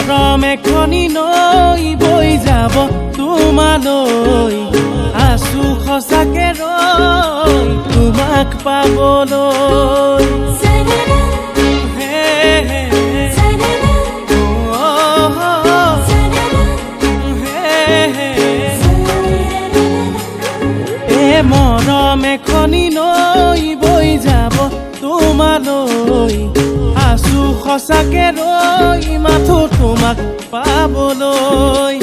মৰম এখনি নৈ বৈ যাব তোমালৈ আছো সঁচাকে ৰৈ তোমাক পাবলৈ মৰম এখনি নৈ বৈ যাব তোমালৈ আছো সঁচাকে ৰৈ মাথো তোমাক পাবলৈ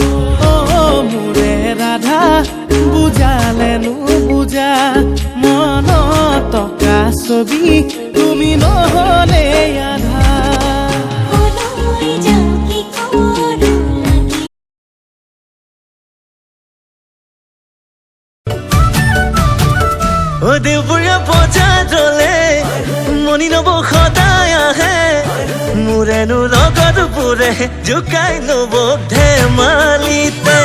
মোৰে ৰাধা বুজালেনো বুজা মনত টকা ছবি তুমি নহলে আধা দেউবৰীয়া বজাৰলে মনি ল'ব সদায় আহে মোৰেনো লগত বোৰে জোকাই ল'ব ধেমালিতে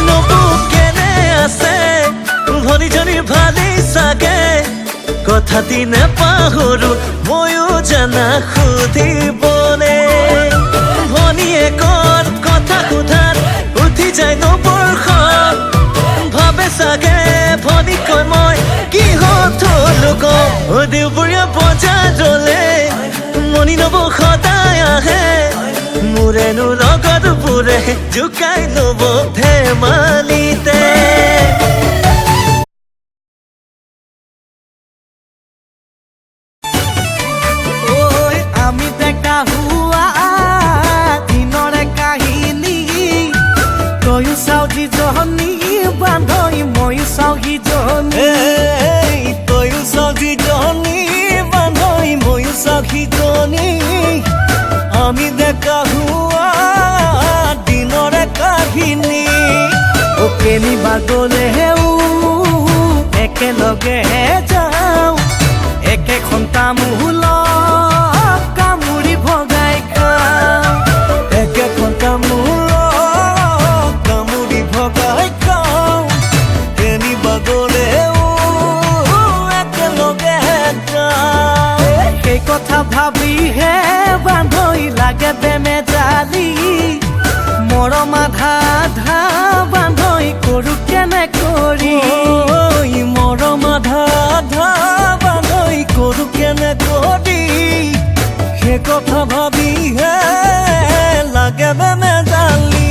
নবু কেনে আছে ভনীজনী ভালেই চাগে কথাটি নেপাহৰো ময়ো জানা সুধিবলে ভনীয়েকৰ কথা সোধাত উঠি যায় নবৰ্ষ ভাবে চাগে ভনীকৈ মই কিহত লোক দেউবৰীয়া বজাৰলে মনি ল'ব সদায় আহে মোৰেনো লগত বোৰে জোকাই ল'ব ধেমালিতে আমি দেখা হোৱা দিনৰে কাহিনী তয়ো চাও যিজনী বান্ধৈ ময়ো চাও সিজনী তয়ো চাও যিজনী বান্ধৈ ময়ো চাও সিজনী আমি দেখা হোৱা দিনৰে কাহিনী কেনিবা গ'লেও একেলগে যাওঁ একেখন তামোলত কামুৰি ভগাই খাওঁ একেখন তামোলত কামুৰি ভগাই খাওঁ কেনিবা গ'লেও একেলগে যাওঁ সেই কথা ভাবিহে বান্ধৈ লাগে বেমেজালি মৰম আধা আধা বান্ধৈ কৰো কেনে কৰি মৰম আধা আধা বান্ধৈ কৰো কেনে কৰি সেই কথা ভাবিহে লাগে বেমেজালি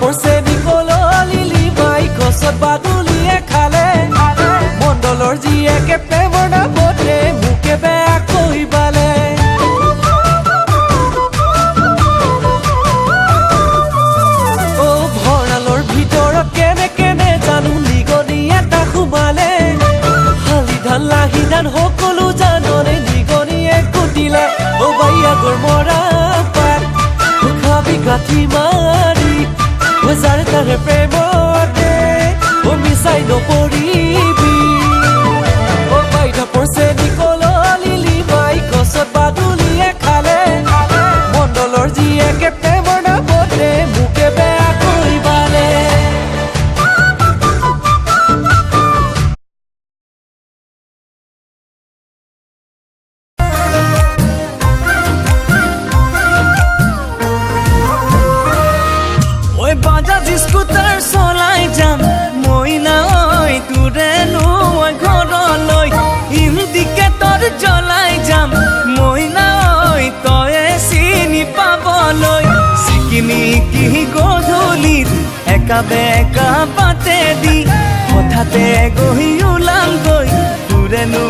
পৰছে নিকলি বাই গছত বাদুলিয়ে খালে মণ্ডলৰ জীয়েকে প্ৰেমৰ নামতে মোকে বেয়া কৰিবালে ভঁৰালৰ ভিতৰত কেনে কেনে জানো নিগনি এটা সোমালে শালি ধান লাহি ধান সকলো জাননে নিগনিয়ে কুটিলে বাইয়াগৰ মৰা পাত খাবি গাঁঠি মাৰি যাৰে তাৰে প্ৰেমতে মিছাই নপৰিবি বাইধা পৰছে নিকলি বাই গছত বাদুলিয়ে খালে মণ্ডলৰ জীয়েকে প্ৰেমৰ নামতে মোকে বেয়া কৰিবালে বাজাজ স্কুটাৰ চলাই যাম মই নাই তোৰেনো ঘৰলৈ ইণ্ডিকেটৰ জ্বলাই যাম মই নাই তয়ে চিনি পাবলৈ চিকিনি কি গধূলিত একা বেকা পাতে দি হঠাতে গৈ ওলামগৈ তোৰেনো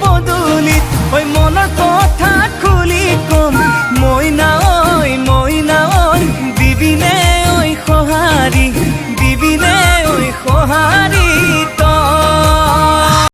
পদূলিত মনৰ কথা